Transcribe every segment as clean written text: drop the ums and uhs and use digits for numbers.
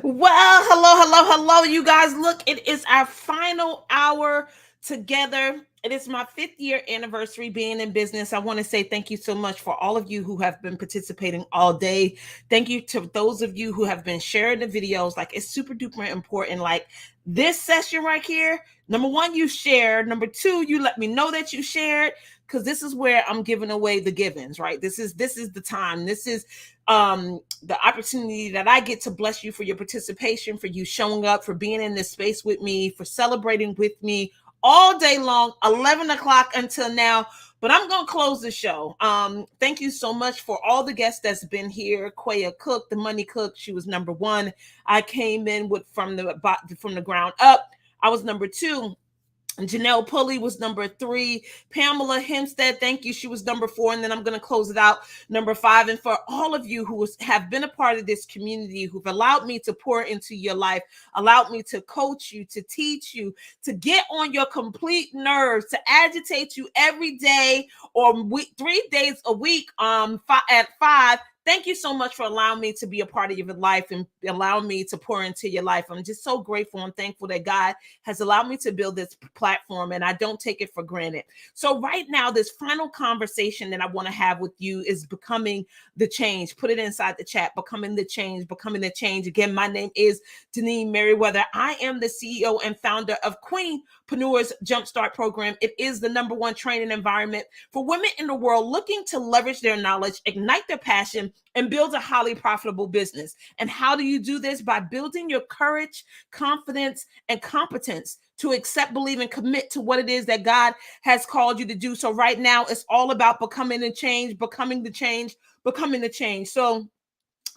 Well, hello, you guys. Look, it is our final hour together. It is my 5th year anniversary being in business. I want to say thank you so much for all of you who have been participating all day. Thank you to those of you who have been sharing the videos. Like, it's super duper important. Like, this session right here, number one, you shared. Number two, you let me know that you shared, because this is where I'm giving away the givens, right? This is the time. This is the opportunity that I get to bless you for your participation, for you showing up, for being in this space with me, for celebrating with me all day long, 11 o'clock until now. But I'm going to close the show. Thank you so much for all the guests that's been here. Quaya Cook, the money cook, she was number one. I came in with from the ground up. I was number two. Janelle Pulley was number three. Pamela Hempstead, thank you. She was number four. And then I'm going to close it out, number five. And for all of you who have been a part of this community, who've allowed me to pour into your life, allowed me to coach you, to teach you, to get on your complete nerves, to agitate you every day or 3 days a week at 5. Thank you so much for allowing me to be a part of your life and allowing me to pour into your life. I'm just so grateful and thankful that God has allowed me to build this platform, and I don't take it for granted. So right now, this final conversation that I want to have with you is becoming the change. Put it inside the chat. Becoming the change. Becoming the change. Again, my name is Dineen Merriweather. I am the CEO and founder of Queenpreneurs Jumpstart Program. It is the number one training environment for women in the world looking to leverage their knowledge, ignite their passion, and build a highly profitable business. And how do you do this? By building your courage, confidence, and competence to accept, believe, and commit to what it is that God has called you to do. So right now, it's all about becoming the change, becoming the change, becoming the change. So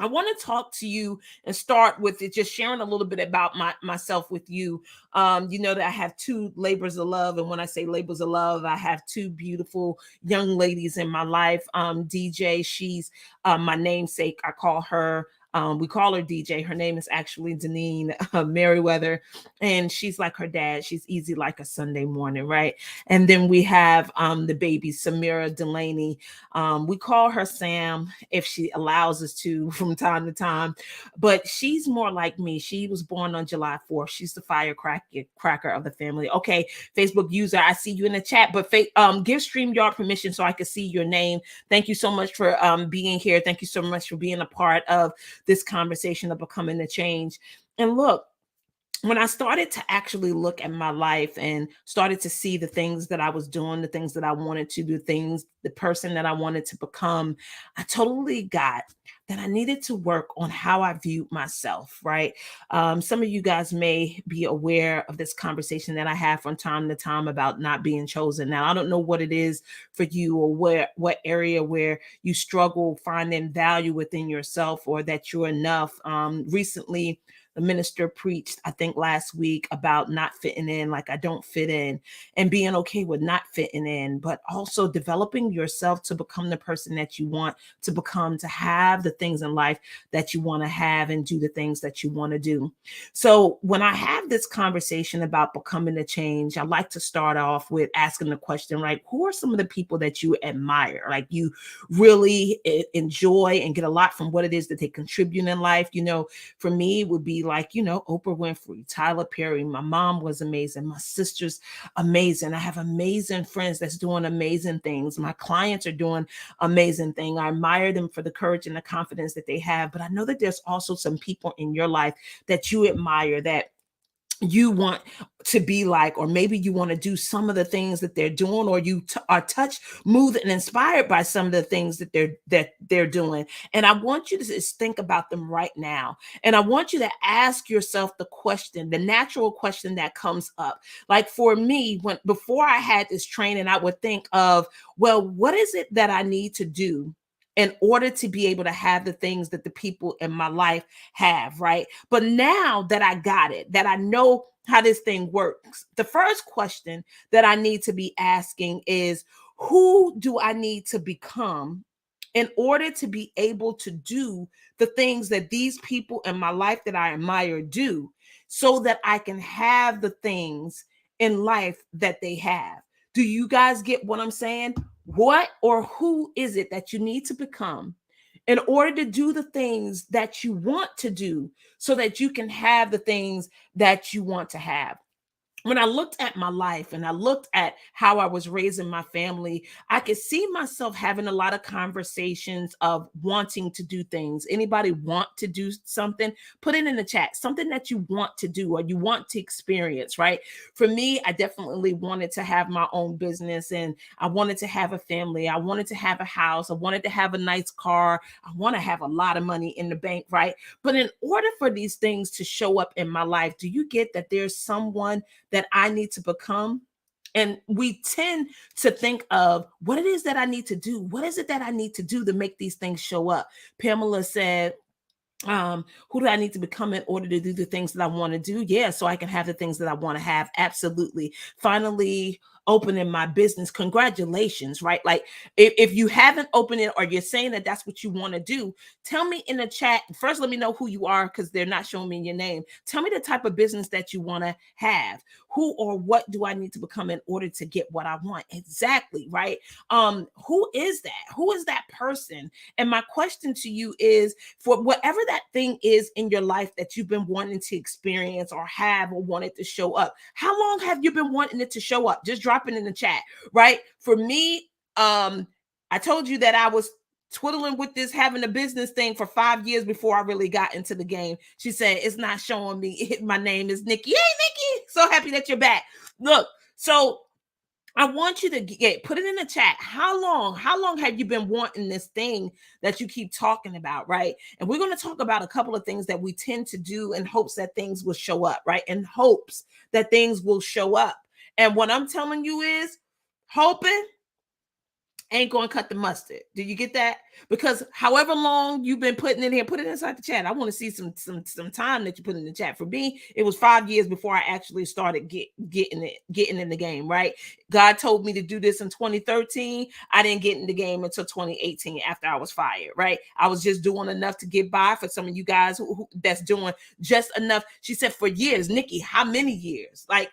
I want to talk to you and start with it, just sharing a little bit about myself with you. You know that I have two labors of love. And when I say labors of love, I have two beautiful young ladies in my life. DJ, she's my namesake. I call her, we call her DJ. Her name is actually Dineen Merriweather. And she's like her dad. She's easy like a Sunday morning, right? And then we have the baby, Samira Delaney. We call her Sam if she allows us to from time to time, but she's more like me. She was born on July 4th. She's the firecracker of the family. Okay, Facebook user, I see you in the chat, but give StreamYard permission so I can see your name. Thank you so much for being here. Thank you so much for being a part of this conversation of becoming the change. And look, when I started to actually look at my life and started to see the things that I was doing, the things that I wanted to do, the person that I wanted to become, I totally got that I needed to work on how I viewed myself, right? Some of you guys may be aware of this conversation that I have from time to time about not being chosen. Now, I don't know what it is for you or what area where you struggle finding value within yourself or that you're enough. Recently, the minister preached, I think last week, about not fitting in, like I don't fit in, and being okay with not fitting in, but also developing yourself to become the person that you want to become, to have the things in life that you want to have and do the things that you want to do. So when I have this conversation about becoming a change, I like to start off with asking the question, right? Who are some of the people that you admire? Like you really enjoy and get a lot from what it is that they contribute in life. You know, for me, it would be like, you know, Oprah Winfrey, Tyler Perry. My mom was amazing. My sister's amazing. I have amazing friends that's doing amazing things. My clients are doing amazing things. I admire them for the courage and the confidence that they have. But I know that there's also some people in your life that you admire, that you want to be like, or maybe you want to do some of the things that they're doing, or you are touched, moved, and inspired by some of the things that they're doing. And I want you to just think about them right now. And I want you to ask yourself the question, the natural question that comes up. Like for me, before I had this training, I would think of, well, what is it that I need to do in order to be able to have the things that the people in my life have, right? But now that I got it, that I know how this thing works, the first question that I need to be asking is, who do I need to become in order to be able to do the things that these people in my life that I admire do, so that I can have the things in life that they have? Do you guys get what I'm saying? What or who is it that you need to become in order to do the things that you want to do so that you can have the things that you want to have. When I looked at my life and I looked at how I was raising my family, I could see myself having a lot of conversations of wanting to do things. Anybody want to do something? Put it in the chat, something that you want to do or you want to experience, right? For me, I definitely wanted to have my own business and I wanted to have a family. I wanted to have a house. I wanted to have a nice car. I want to have a lot of money in the bank, right? But in order for these things to show up in my life, do you get that there's someone that I need to become? And we tend to think of what it is that I need to do. What is it that I need to do to make these things show up? Pamela said, who do I need to become in order to do the things that I want to do? Yeah, so I can have the things that I want to have. Absolutely. Finally opening my business. Congratulations, right? Like if you haven't opened it or you're saying that that's what you want to do, tell me in the chat. First, let me know who you are because they're not showing me your name. Tell me the type of business that you want to have. Who or what do I need to become in order to get what I want? Exactly, right? Who is that? Who is that person? And my question to you is, for whatever that thing is in your life that you've been wanting to experience or have or wanted to show up, how long have you been wanting it to show up? Just drop it in the chat, right? For me, I told you that I was twiddling with this having a business thing for 5 years before I really got into the game. She said, it's not showing me. My name is Nikki. Hey, Nikki. So happy that you're back. Look, so I want you to put it in the chat. How long have you been wanting this thing that you keep talking about, right? And we're going to talk about a couple of things that we tend to do in hopes that things will show up, right? In hopes that things will show up. And what I'm telling you is, hoping ain't going to cut the mustard. Do you get that? Because however long you've been putting it in here, put it inside the chat. I want to see some time that you put in the chat. For me, it was 5 years before I actually started getting in the game, right? God told me to do this in 2013. I didn't get in the game until 2018 after I was fired, right? I was just doing enough to get by. For some of you guys who that's doing just enough. She said, for years. Nikki, how many years? Like,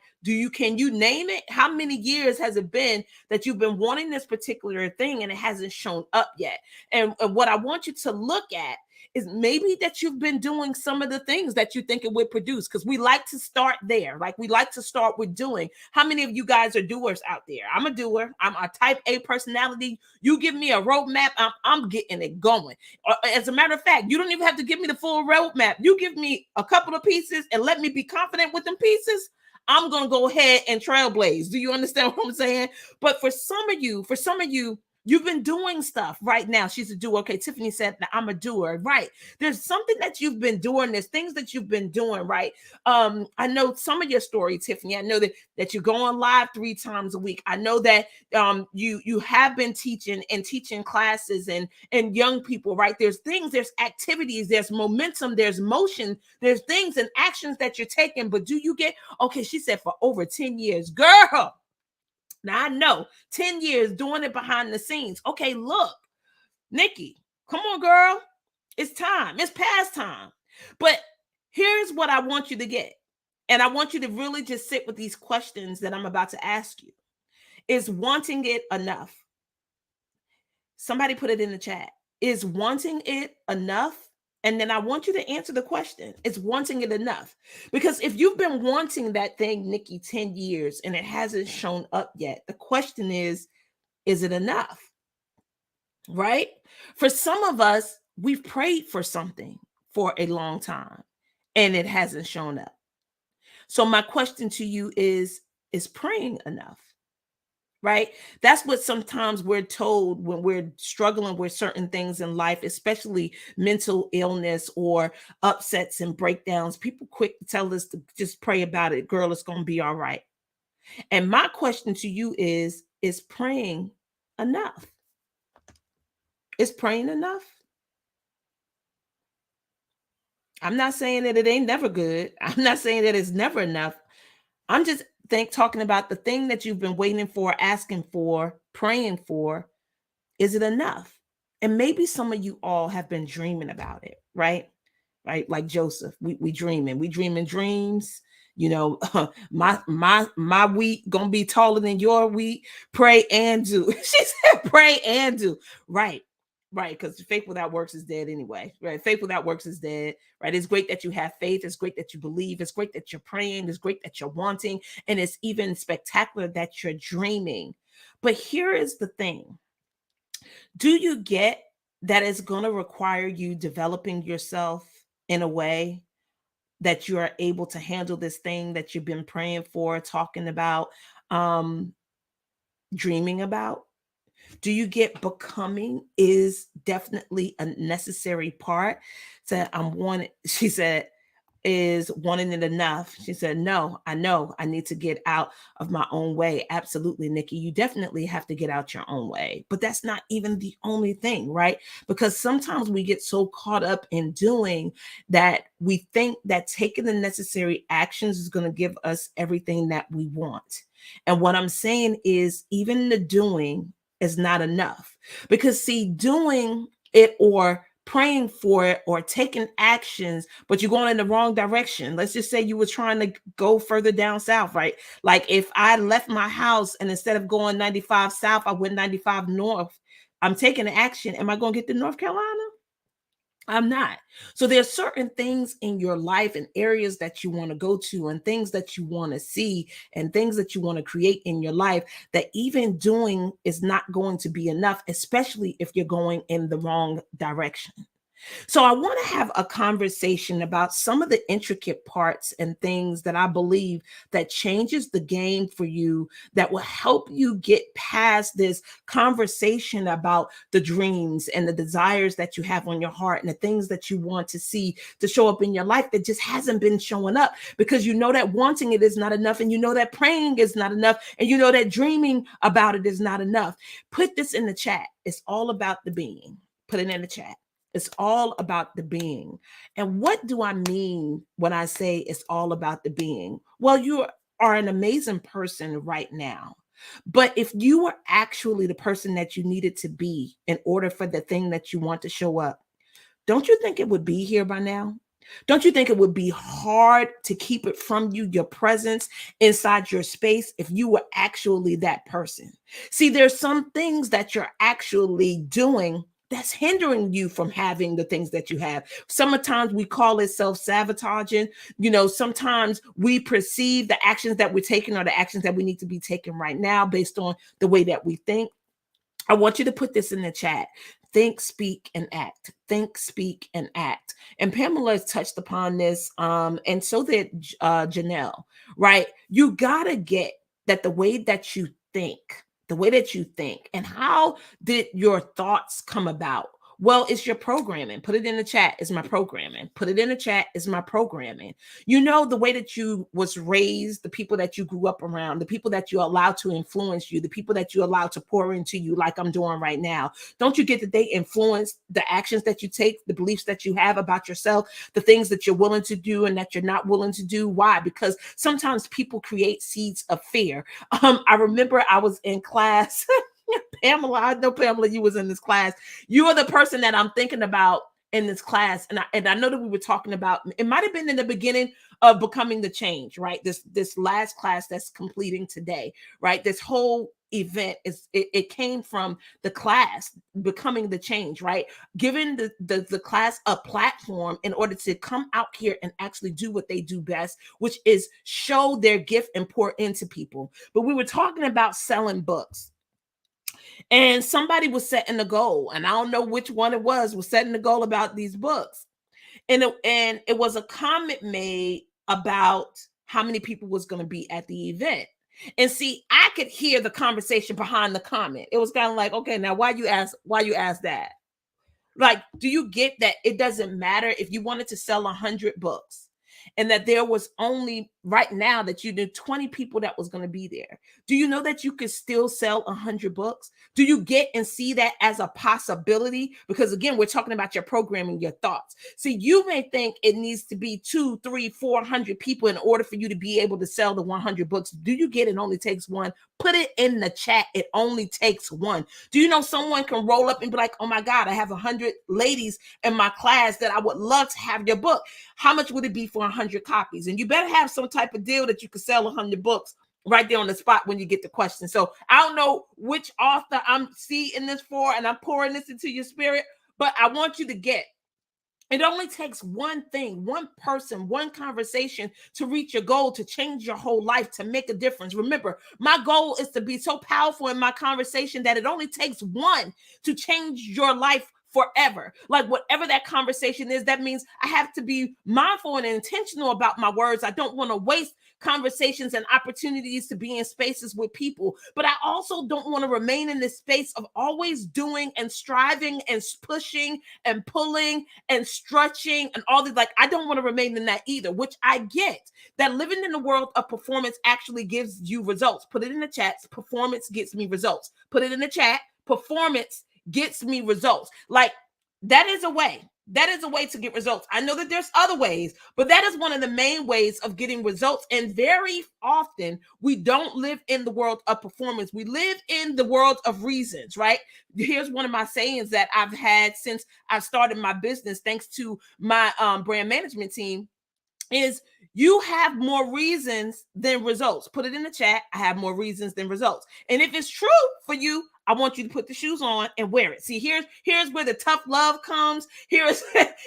can you name it? How many years has it been that you've been wanting this particular thing and it hasn't shown up yet? And what I want you to look at is maybe that you've been doing some of the things that you think it would produce, because we like to start there. Like, we like to start with doing. How many of you guys are doers out there? I'm a doer. I'm a type A personality. You give me a roadmap, I'm getting it going. As a matter of fact, you don't even have to give me the full roadmap. You give me a couple of pieces and let me be confident with them pieces. I'm going to go ahead and trailblaze. Do you understand what I'm saying? But for some of you, you've been doing stuff right now. She's a doer. Okay, Tiffany said that I'm a doer. Right. There's something that you've been doing. There's things that you've been doing, right? I know some of your story, Tiffany. I know that you're going live 3 times a week. I know that you have been teaching classes and young people, right? There's things, there's activities, there's momentum, there's motion, there's things and actions that you're taking. But do you get, okay, she said for over 10 years, girl. Now I know 10 years doing it behind the scenes. Okay, look, Nikki, come on, girl. It's time. It's past time. But here's what I want you to get. And I want you to really just sit with these questions that I'm about to ask you. Is wanting it enough? Somebody put it in the chat. Is wanting it enough? And then I want you to answer the question. Is wanting it enough? Because if you've been wanting that thing, Nikki, 10 years and it hasn't shown up yet, the question is it enough? Right? For some of us, we've prayed for something for a long time and it hasn't shown up. So my question to you is praying enough? Right? That's what sometimes we're told when we're struggling with certain things in life, especially mental illness or upsets and breakdowns. People quick to tell us to just pray about it. Girl, it's going to be all right. And my question to you is praying enough? Is praying enough? I'm not saying that it ain't never good. I'm not saying that it's never enough. I'm just talking about the thing that you've been waiting for, asking for, praying for. Is it enough? And maybe some of you all have been dreaming about it, right? Right? Like Joseph, we dreaming dreams. You know, my wheat gonna be taller than your wheat. Pray and do. She said, pray and do. Right. right? Because faith without works is dead anyway, right? Faith without works is dead, right? It's great that you have faith. It's great that you believe. It's great that you're praying. It's great that you're wanting. And it's even spectacular that you're dreaming. But here is the thing. Do you get that it's going to require you developing yourself in a way that you are able to handle this thing that you've been praying for, talking about, um, dreaming about? Do you get becoming is definitely a necessary part? So I'm wanting, she said, is wanting it enough? She said, no, I know I need to get out of my own way. Absolutely, Nikki. You definitely have to get out your own way. But that's not even the only thing, right? Because sometimes we get so caught up in doing that we think that taking the necessary actions is going to give us everything that we want. And what I'm saying is, even the doing is not enough. Because, see, doing it or praying for it or taking actions, but you're going in the wrong direction. Let's just say you were trying to go further down south, right? Like if I left my house and instead of going 95 south, I went 95 north. I'm taking action. Am I going to get to North Carolina? I'm not. So there's certain things in your life and areas that you want to go to and things that you want to see and things that you want to create in your life that even doing is not going to be enough, especially if you're going in the wrong direction. So I want to have a conversation about some of the intricate parts and things that I believe that changes the game for you, that will help you get past this conversation about the dreams and the desires that you have on your heart and the things that you want to see to show up in your life that just hasn't been showing up, because you know that wanting it is not enough, and you know that praying is not enough, and you know that dreaming about it is not enough. Put this in the chat. It's all about the being. Put it in the chat. It's all about the being. And what do I mean when I say it's all about the being? Well, you are an amazing person right now. But if you were actually the person that you needed to be in order for the thing that you want to show up, don't you think it would be here by now? Don't you think it would be hard to keep it from you, your presence inside your space, if you were actually that person? See, there's some things that you're actually doing that's hindering you from having the things that you have. Sometimes we call it self-sabotaging. Sometimes we perceive the actions that we're taking are the actions that we need to be taking right now based on the way that we think. I want you to put this in the chat. Think, speak, and act. Think, speak, and act. And Pamela has touched upon this, and so did Janelle, right? You got to get that the way that you think, and how did your thoughts come about? Well, it's your programming. Put it in the chat. It's my programming. Put it in the chat. It's my programming. The way that you was raised, the people that you grew up around, the people that you allowed to influence you, the people that you allowed to pour into you, like I'm doing right now. Don't you get that they influence the actions that you take, the beliefs that you have about yourself, the things that you're willing to do and that you're not willing to do? Why? Because sometimes people create seeds of fear. I remember I was in class. Pamela, I know, Pamela, you was in this class. You are the person that I'm thinking about in this class. And I know that we were talking about, it might have been in the beginning of Becoming the Change, right? This last class that's completing today, right? This whole event it came from the class Becoming the Change, right? Giving the class a platform in order to come out here and actually do what they do best, which is show their gift and pour into people. But we were talking about selling books. And somebody was setting a goal, and I don't know which one it was setting the goal about these books. And it was a comment made about how many people was going to be at the event. And see, I could hear the conversation behind the comment. It was kind of like, okay, now why you ask that? Like, do you get that it doesn't matter if you wanted to sell 100 books and that there was only right now that you knew 20 people that was going to be there? Do you know that you could still sell 100 books? Do you get and see that as a possibility? Because again, we're talking about your programming, your thoughts. See, you may think it needs to be 2, 3, 400 people in order for you to be able to sell the 100 books. Do you get it only takes one? Put it in the chat. It only takes one. Do you know someone can roll up and be like, oh my God, I have 100 ladies in my class that I would love to have your book. How much would it be for 100 copies? And you better have some type of deal that you could sell 100 books right there on the spot when you get the question. So I don't know which author I'm seeing this for, and I'm pouring this into your spirit, but I want you to get, it only takes one thing, one person, one conversation to reach your goal, to change your whole life, to make a difference. Remember, my goal is to be so powerful in my conversation that it only takes one to change your life forever. Like whatever that conversation is, that means I have to be mindful and intentional about my words. I don't want to waste conversations and opportunities to be in spaces with people, but I also don't want to remain in this space of always doing and striving and pushing and pulling and stretching and all these. Like, I don't want to remain in that either, which I get that living in the world of performance actually gives you results. Put it in the chat. Performance gets me results. Put it in the chat. Performance gets me results. Like, that is a way. That is a way to get results. I know that there's other ways, but that is one of the main ways of getting results. And very often we don't live in the world of performance. We live in the world of reasons, right? Here's one of my sayings that I've had since I started my business, thanks to my brand management team, is you have more reasons than results. Put it in the chat. I have more reasons than results. And if it's true for you, I want you to put the shoes on and wear it. See, here's where the tough love comes. Here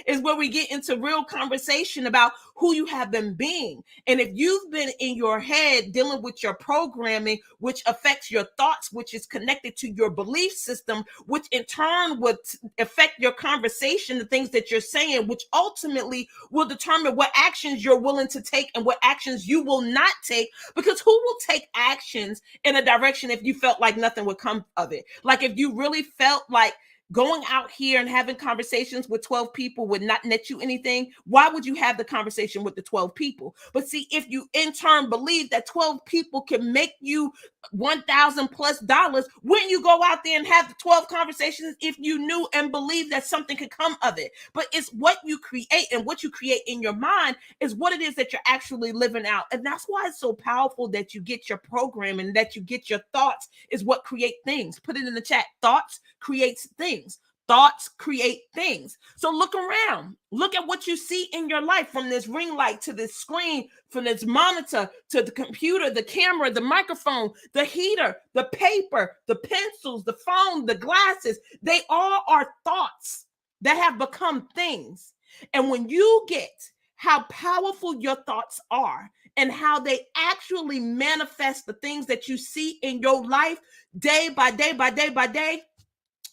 is where we get into real conversation about who you have been being. And if you've been in your head dealing with your programming, which affects your thoughts, which is connected to your belief system, which in turn would affect your conversation, the things that you're saying, which ultimately will determine what actions you're willing to take and what actions you will not take. Because who will take actions in a direction if you felt like nothing would come of it? Like, if you really felt like going out here and having conversations with 12 people would not net you anything, why would you have the conversation with the 12 people? But see, if you in turn believe that 12 people can make you $1,000 plus, wouldn't you go out there and have the 12 conversations if you knew and believed that something could come of it? But it's what you create, and what you create in your mind is what it is that you're actually living out. And that's why it's so powerful that you get your programming, that you get your thoughts is what create things. Put it in the chat. Thoughts creates things. Thoughts create things. So look around. Look at what you see in your life, from this ring light to this screen, from this monitor to the computer, the camera, the microphone, the heater, the paper, the pencils, the phone, the glasses. They all are thoughts that have become things. And when you get how powerful your thoughts are and how they actually manifest the things that you see in your life day by day by day by day,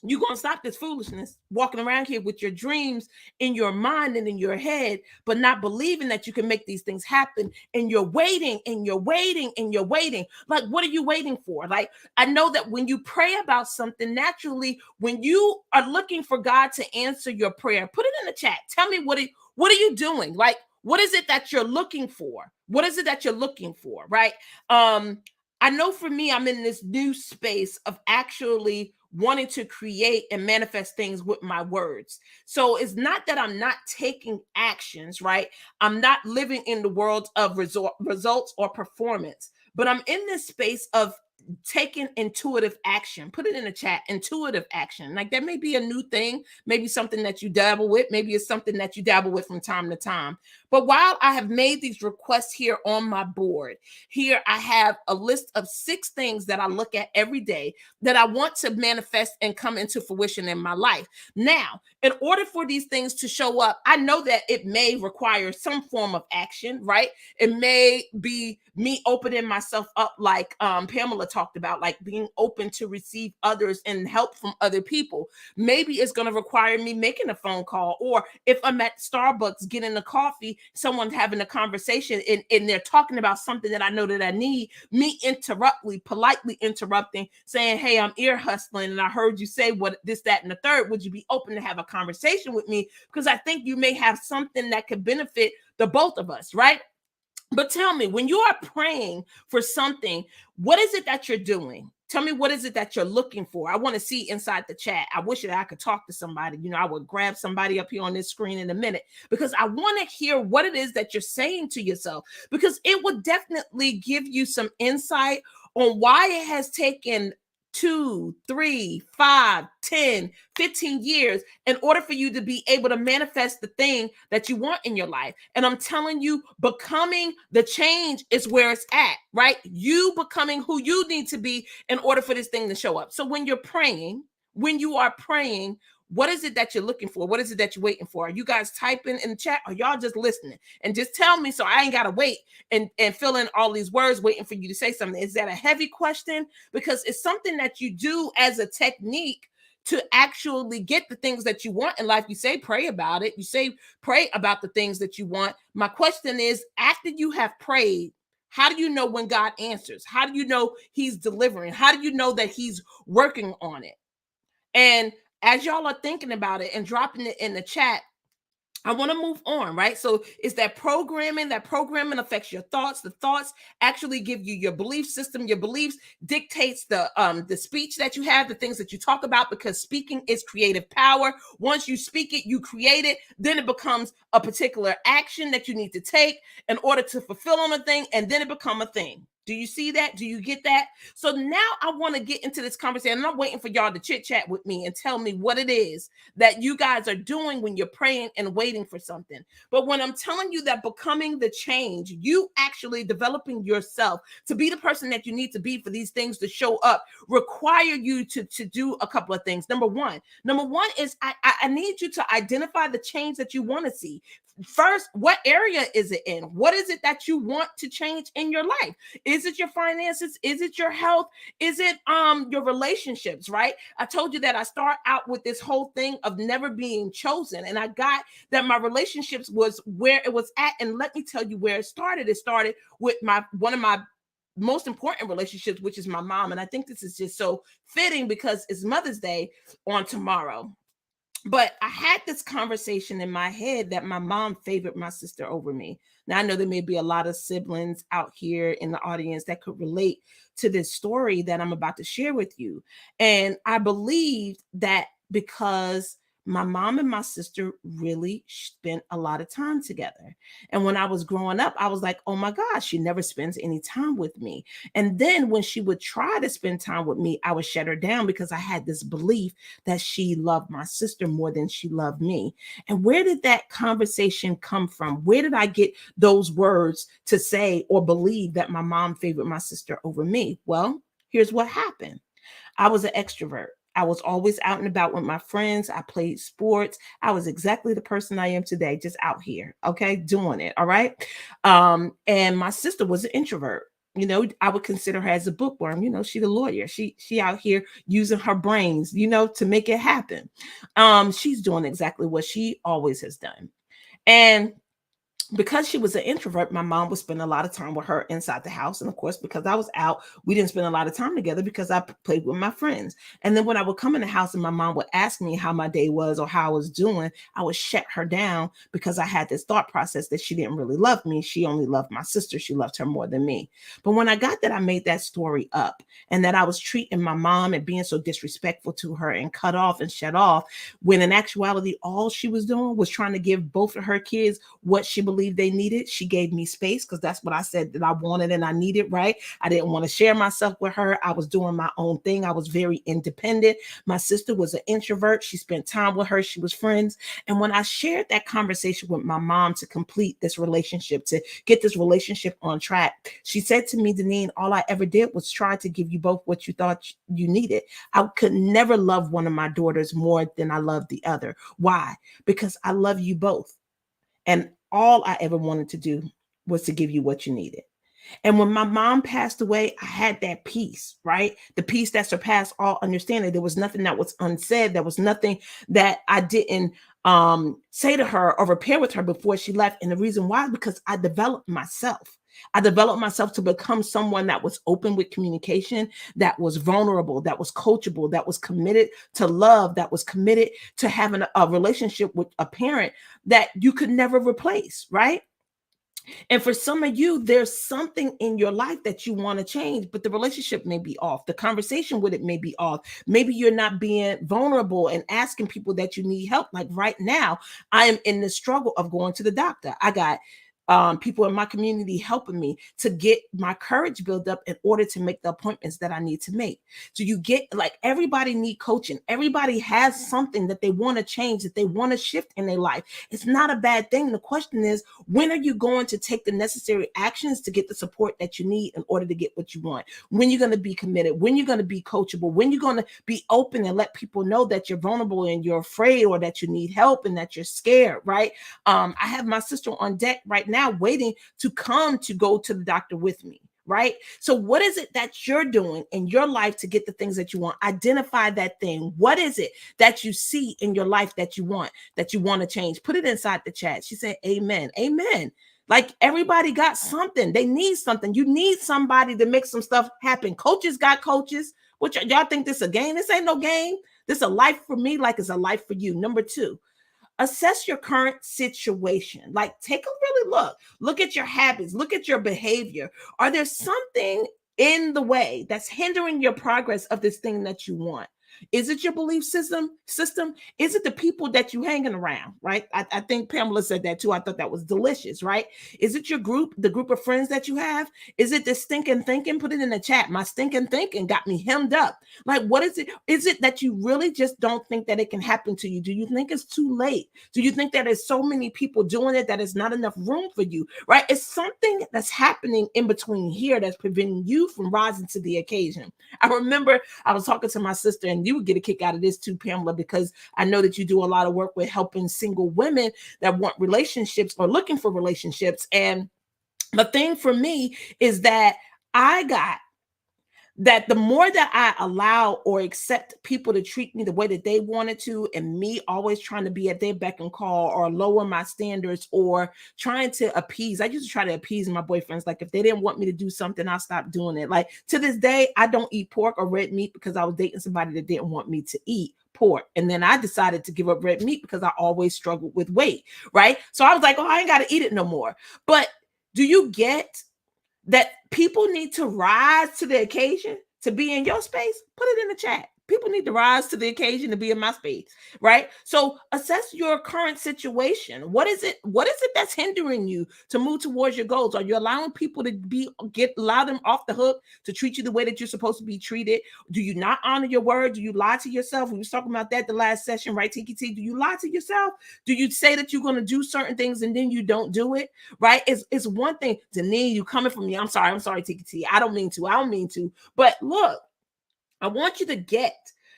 you're going to stop this foolishness walking around here with your dreams in your mind and in your head, but not believing that you can make these things happen. And you're waiting and you're waiting and you're waiting. Like, what are you waiting for? Like, I know that when you pray about something, naturally, when you are looking for God to answer your prayer, put it in the chat. Tell me what are you doing? Like, what is it that you're looking for? What is it that you're looking for? Right. I know for me, I'm in this new space of actually wanting to create and manifest things with my words. So it's not that I'm not taking actions, right? I'm not living in the world of results or performance, but I'm in this space of taking intuitive action. Put it in the chat. Intuitive action. Like, that may be a new thing, maybe something that you dabble with, maybe it's something that you dabble with from time to time. But while I have made these requests here on my board, here I have a list of 6 things that I look at every day that I want to manifest and come into fruition in my life. Now, in order for these things to show up, I know that it may require some form of action, right? It may be me opening myself up, like Pamela talked about, like being open to receive others and help from other people. Maybe it's going to require me making a phone call, or if I'm at Starbucks getting a coffee, someone's having a conversation and they're talking about something that I know that I need, me politely interrupting, saying, hey, I'm ear hustling and I heard you say what this, that, and the third. Would you be open to have a conversation with me? Because I think you may have something that could benefit the both of us, right? But tell me, when you are praying for something, what is it that you're doing? Tell me, what is it that you're looking for? I want to see inside the chat. I wish that I could talk to somebody. You know, I would grab somebody up here on this screen in a minute, because I want to hear what it is that you're saying to yourself, because it would definitely give you some insight on why it has taken 2, 3, 5, 10, 15 years in order for you to be able to manifest the thing that you want in your life. And I'm telling you, becoming the change is where it's at, right? You becoming who you need to be in order for this thing to show up. So when you're praying, when you are praying, what is it that you're looking for? What is it that you're waiting for? Are you guys typing in the chat, or y'all just listening? And just tell me so I ain't got to wait and fill in all these words waiting for you to say something. Is that a heavy question? Because it's something that you do as a technique to actually get the things that you want in life. You say pray about it. You say pray about the things that you want. My question is, after you have prayed, how do you know when God answers? How do you know he's delivering? How do you know that he's working on it? And as y'all are thinking about it and dropping it in the chat, I want to move on, right? So it's that programming affects your thoughts. The thoughts actually give you your belief system. Your beliefs dictates the speech that you have, the things that you talk about, because speaking is creative power. Once you speak it, you create it, then it becomes a particular action that you need to take in order to fulfill on a thing, and then it become a thing. Do you see that? Do you get that? So now I want to get into this conversation, and I'm waiting for y'all to chit chat with me and tell me what it is that you guys are doing when you're praying and waiting for something. But when I'm telling you that becoming the change, you actually developing yourself to be the person that you need to be for these things to show up, require you to do a couple of things. Number one is I need you to identify the change that you want to see. First, what area is it in? What is it that you want to change in your life? Is it your finances? Is it your health? Is it your relationships, right? I told you that I start out with this whole thing of never being chosen, and I got that my relationships was where it was at. And let me tell you where it started. It started with one of my most important relationships, which is my mom. And I think this is just so fitting because it's Mother's Day on tomorrow. But I had this conversation in my head that my mom favored my sister over me. Now, I know there may be a lot of siblings out here in the audience that could relate to this story that I'm about to share with you. And I believed that because my mom and my sister really spent a lot of time together. And when I was growing up, I was like, oh my gosh, she never spends any time with me. And then when she would try to spend time with me, I would shut her down because I had this belief that she loved my sister more than she loved me. And where did that conversation come from? Where did I get those words to say or believe that my mom favored my sister over me? Well, here's what happened. I was an extrovert. I was always out and about with my friends. I played sports. I was exactly the person I am today, just out here, okay, doing it. All right. And my sister was an introvert. You know, I would consider her as a bookworm. You know, she's a lawyer. She out here using her brains, you know, to make it happen. She's doing exactly what she always has done. And because she was an introvert, my mom would spend a lot of time with her inside the house. And of course, because I was out, we didn't spend a lot of time together because I played with my friends. And then when I would come in the house and my mom would ask me how my day was or how I was doing, I would shut her down because I had this thought process that she didn't really love me. She only loved my sister. She loved her more than me. But when I got that, I made that story up, and that I was treating my mom and being so disrespectful to her and cut off and shut off, when in actuality, all she was doing was trying to give both of her kids what she believed they needed. She gave me space because that's what I said that I wanted and I needed, right? I didn't want to share myself with her. I was doing my own thing. I was very independent. My sister was an introvert. She spent time with her. She was friends. And when I shared that conversation with my mom to complete this relationship, to get this relationship on track, she said to me, Dineen, all I ever did was try to give you both what you thought you needed. I could never love one of my daughters more than I love the other. Why? Because I love you both. And all I ever wanted to do was to give you what you needed. And when my mom passed away, I had that peace, right? The peace that surpassed all understanding. There was nothing that was unsaid. There was nothing that I didn't say to her or repair with her before she left. And the reason why, because I developed myself. I developed myself to become someone that was open with communication, that was vulnerable, that was coachable, that was committed to love, that was committed to having a relationship with a parent that you could never replace, right? And for some of you, there's something in your life that you want to change, but the relationship may be off. The conversation with it may be off. Maybe you're not being vulnerable and asking people that you need help. Like right now, I am in the struggle of going to the doctor. I got people in my community helping me to get my courage built up in order to make the appointments that I need to make. So you get, like, everybody need coaching. Everybody has something that they want to change, that they want to shift in their life. It's not a bad thing. The question is, when are you going to take the necessary actions to get the support that you need in order to get what you want? When you're going to be committed, when you're going to be coachable, when you're going to be open and let people know that you're vulnerable and you're afraid, or that you need help and that you're scared, right? I have my sister on deck right now waiting to come to go to the doctor with me. Right? So what is it that you're doing in your life to get the things that you want? Identify that thing. What is it that you see in your life that you want to change? Put it inside the chat. She said, amen. Amen. Like, everybody got something. They need something. You need somebody to make some stuff happen. Coaches got coaches. What y'all think this a game? This ain't no game. This is a life for me, like it's a life for you. Number 2, assess your current situation. Like, take a really look at your habits, look at your behavior. Are there something in the way that's hindering your progress of this thing that you want? Is it your belief system? Is it the people that you hanging around? Right? I think Pamela said that too. I thought that was delicious. Right? Is it your group, the group of friends that you have? Is it the stinking thinking? Put it in the chat. My stinking thinking got me hemmed up. Like, what is it? Is it that you really just don't think that it can happen to you? Do you think it's too late? Do you think that there's so many people doing it that there's not enough room for you? Right? It's something that's happening in between here that's preventing you from rising to the occasion. I remember I was talking to my sister, and you would get a kick out of this too, Pamela, because I know that you do a lot of work with helping single women that want relationships or looking for relationships. And the thing for me is that I got that the more that I allow or accept people to treat me the way that they wanted to, and me always trying to be at their beck and call or lower my standards or trying to appease. I used to try to appease my boyfriends. Like, if they didn't want me to do something, I'll stop doing it. Like, to this day, I don't eat pork or red meat because I was dating somebody that didn't want me to eat pork. And then I decided to give up red meat because I always struggled with weight, right? So I was like, oh, I ain't got to eat it no more. But do you get that people need to rise to the occasion to be in your space? Put it in the chat. People need to rise to the occasion to be in my space, right? So assess your current situation. What is it that's hindering you to move towards your goals? Are you allowing people to allow them off the hook to treat you the way that you're supposed to be treated? Do you not honor your word? Do you lie to yourself? We was talking about that the last session, right, Tiki T? Do you lie to yourself? Do you say that you're going to do certain things and then you don't do it, right? It's one thing. Dineen, you coming from me. I'm sorry, Tiki T. I don't mean to. But look, I want you to get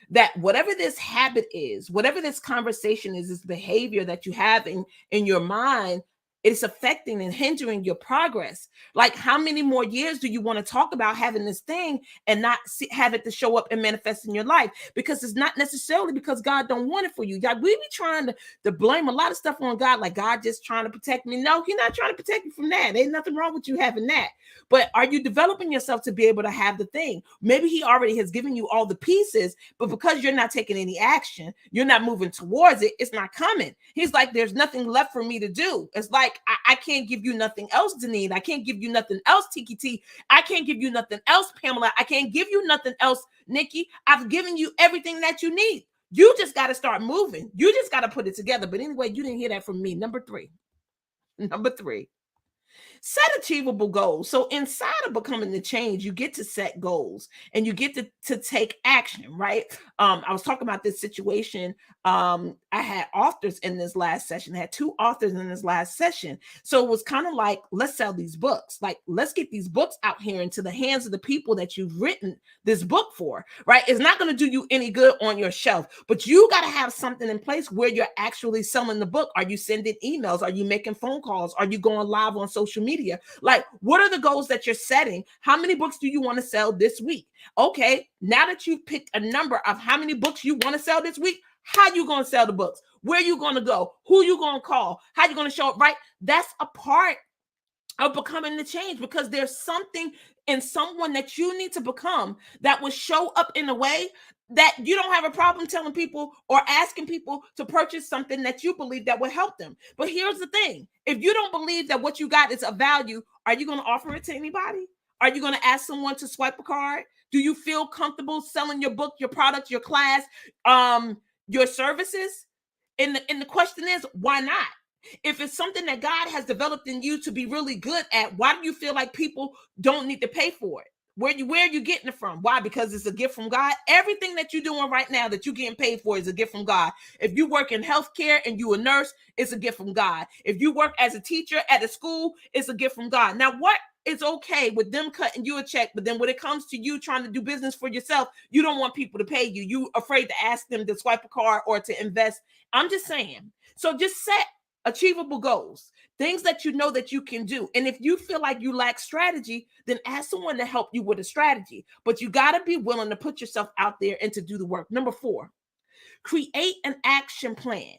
that whatever this habit is, whatever this conversation is, this behavior that you have in your mind, it's affecting and hindering your progress. Like, how many more years do you want to talk about having this thing and not have it to show up and manifest in your life? Because it's not necessarily because God don't want it for you. Like, we be trying to blame a lot of stuff on God, like God just trying to protect me. No, He's not trying to protect you from that. Ain't nothing wrong with you having that. But are you developing yourself to be able to have the thing? Maybe He already has given you all the pieces, but because you're not taking any action, you're not moving towards it, it's not coming. He's like, there's nothing left for me to do. It's like, I can't give you nothing else, Dineen. I can't give you nothing else, Tiki T. I can't give you nothing else, Pamela. I can't give you nothing else, Nikki. I've given you everything that you need. You just got to start moving. You just got to put it together. But anyway, you didn't hear that from me. Number three. Set achievable goals. So inside of becoming the change, you get to set goals and you get to take action, right? I was talking about this situation. I had authors in this last session. I had 2 authors in this last session. So it was kind of like, let's sell these books. Like, let's get these books out here into the hands of the people that you've written this book for, right? It's not going to do you any good on your shelf, but you got to have something in place where you're actually selling the book. Are you sending emails? Are you making phone calls? Are you going live on social media? Like, what are the goals that you're setting? How many books do you want to sell this week? Okay, now that you've picked a number of how many books you want to sell this week, how you going to sell the books? Where you going to go? Who you going to call? How you going to show up, right? That's a part of becoming the change, because there's something in someone that you need to become that will show up in a way that you don't have a problem telling people or asking people to purchase something that you believe that will help them. But here's the thing. If you don't believe that what you got is of value, are you going to offer it to anybody? Are you going to ask someone to swipe a card? Do you feel comfortable selling your book, your product, your class, your services? And the question is, why not? If it's something that God has developed in you to be really good at, why do you feel like people don't need to pay for it? Where are you getting it from? Why? Because it's a gift from God. Everything that you're doing right now that you're getting paid for is a gift from God. If you work in healthcare and you a nurse, it's a gift from God. If you work as a teacher at a school, it's a gift from God. Now, what is okay with them cutting you a check, but then when it comes to you trying to do business for yourself, you don't want people to pay you. You afraid to ask them to swipe a card or to invest. I'm just saying. So just set achievable goals, things that you know that you can do. And if you feel like you lack strategy, then ask someone to help you with a strategy. But you got to be willing to put yourself out there and to do the work. Number 4, create an action plan.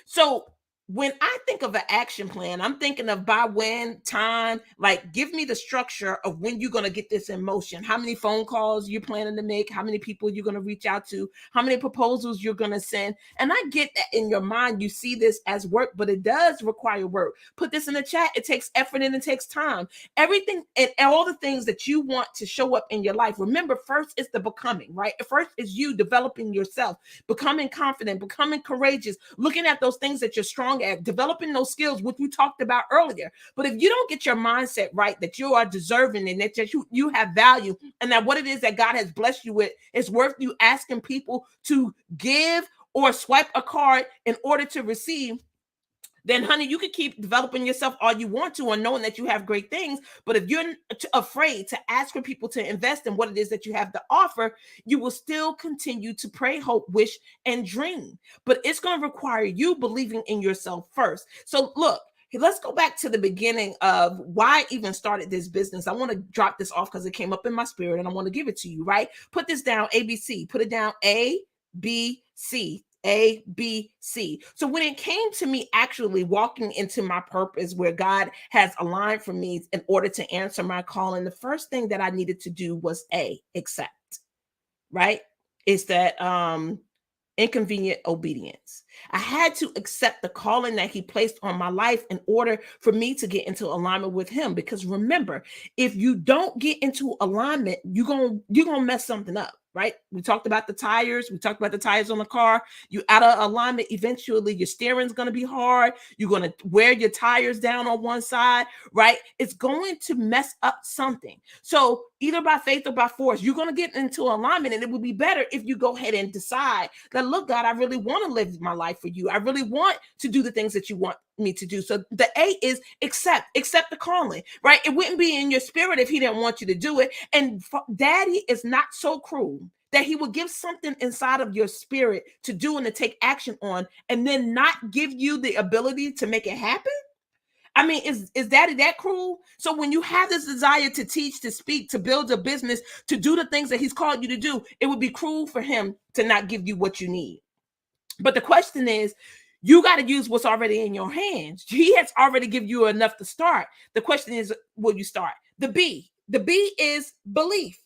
So when I think of an action plan, I'm thinking of by when, time, like give me the structure of when you're going to get this in motion. How many phone calls you're planning to make, how many people you're going to reach out to, how many proposals you're going to send. And I get that in your mind, you see this as work, but it does require work. Put this in the chat. It takes effort and it takes time. Everything and all the things that you want to show up in your life. Remember, first is the becoming, right? First is you developing yourself, becoming confident, becoming courageous, looking at those things that you're strong at, developing those skills, which we talked about earlier. But if you don't get your mindset right, that you are deserving and that you have value and that what it is that God has blessed you with is worth you asking people to give or swipe a card in order to receive, then honey, you can keep developing yourself all you want to and knowing that you have great things. But if you're afraid to ask for people to invest in what it is that you have to offer, you will still continue to pray, hope, wish, and dream. But it's going to require you believing in yourself first. So look, let's go back to the beginning of why I even started this business. I want to drop this off because it came up in my spirit and I want to give it to you, right? Put this down, ABC. Put it down, A, B, C. A, B, C. So when it came to me actually walking into my purpose where God has aligned for me in order to answer my calling, the first thing that I needed to do was A, accept, right? Is that inconvenient obedience. I had to accept the calling that he placed on my life in order for me to get into alignment with him. Because remember, if you don't get into alignment, you're gonna mess something up, right? We talked about the tires. We talked about the tires on the car. You out of alignment, eventually your steering's gonna be hard. You're gonna wear your tires down on one side, right? It's going to mess up something. So either by faith or by force, you're gonna get into alignment, and it would be better if you go ahead and decide that, look, God, I really want to live my life for you. I really want to do the things that you want me to do. So the A is accept the calling, right? It wouldn't be in your spirit if he didn't want you to do it. And daddy is not so cruel that he will give something inside of your spirit to do and to take action on, and then not give you the ability to make it happen. I mean, is daddy that cruel? So when you have this desire to teach, to speak, to build a business, to do the things that he's called you to do, it would be cruel for him to not give you what you need. But the question is, you got to use what's already in your hands. He has already given you enough to start. The question is, will you start? The B is belief.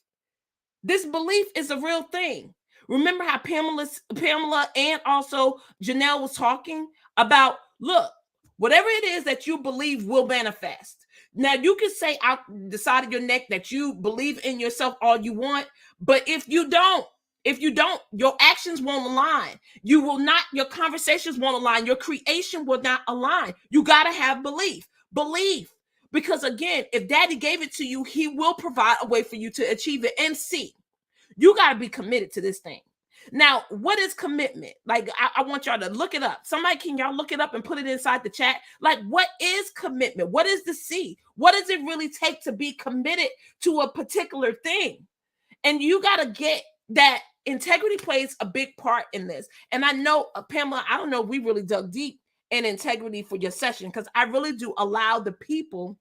This belief is a real thing. Remember how Pamela and also Janelle was talking about, look, whatever it is that you believe will manifest. Now, you can say out the side of your neck that you believe in yourself all you want, but if you don't, your actions won't align. Your conversations won't align. Your creation will not align. You got to have belief. Because again, if daddy gave it to you, he will provide a way for you to achieve it. And C, you got to be committed to this thing. Now, what is commitment? Like, I want y'all to look it up. Somebody, can y'all look it up and put it inside the chat? Like, what is commitment? What is the C? What does it really take to be committed to a particular thing? And you got to get that integrity plays a big part in this. And I know, Pamela, I don't know if we really dug deep in integrity for your session, because I really do allow the people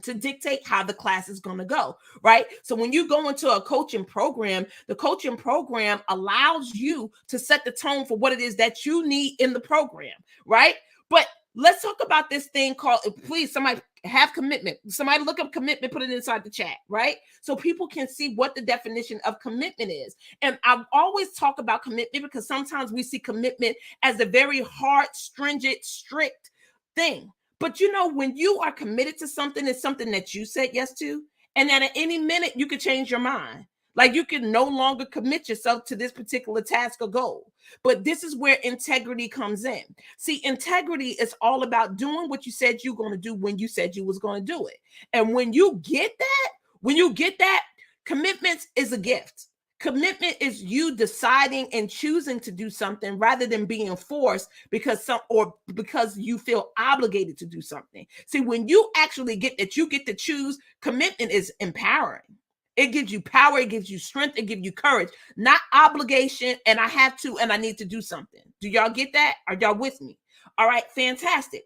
to dictate how the class is going to go, right? So when you go into a coaching program, the coaching program allows you to set the tone for what it is that you need in the program, right? But let's talk about this thing called, please, somebody have commitment. Somebody look up commitment, put it inside the chat, right? So people can see what the definition of commitment is. And I always talk about commitment because sometimes we see commitment as a very hard, stringent, strict thing. But you know, when you are committed to something, it's something that you said yes to, and that at any minute you could change your mind. Like you can no longer commit yourself to this particular task or goal. But this is where integrity comes in. See, integrity is all about doing what you said you're going to do when you said you was going to do it. And when you get that, commitment is a gift. Commitment is you deciding and choosing to do something rather than being forced because you feel obligated to do something. See, when you actually get that you get to choose, commitment is empowering. It gives you power, it gives you strength, it gives you courage, not obligation. And I have to, and I need to do something. Do y'all get that? Are y'all with me? All right, fantastic.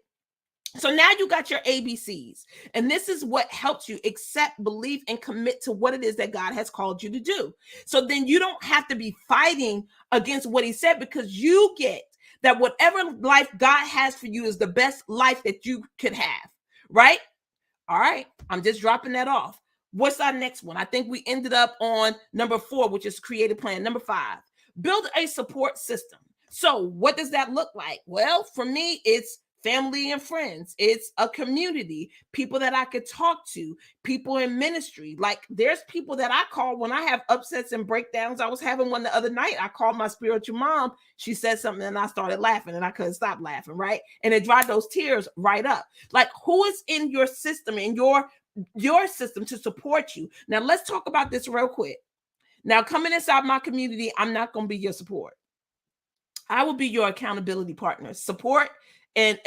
So now you got your ABCs, and this is what helps you accept, believe, and commit to what it is that God has called you to do. So then you don't have to be fighting against what he said, because you get that whatever life God has for you is the best life that you could have, right? All right, I'm just dropping that off. What's our next one? I think we ended up on number 4, which is create a plan. Number 5, build a support system. So what does that look like? Well, for me, it's family and friends. It's a community, people that I could talk to, people in ministry. Like there's people that I call when I have upsets and breakdowns. I was having one the other night. I called my spiritual mom. She said something and I started laughing and I couldn't stop laughing, right? And it dried those tears right up. Like who is in your system, in your system to support you? Now let's talk about this real quick. Now coming inside my community, I'm not going to be your support. I will be your accountability partner. Support and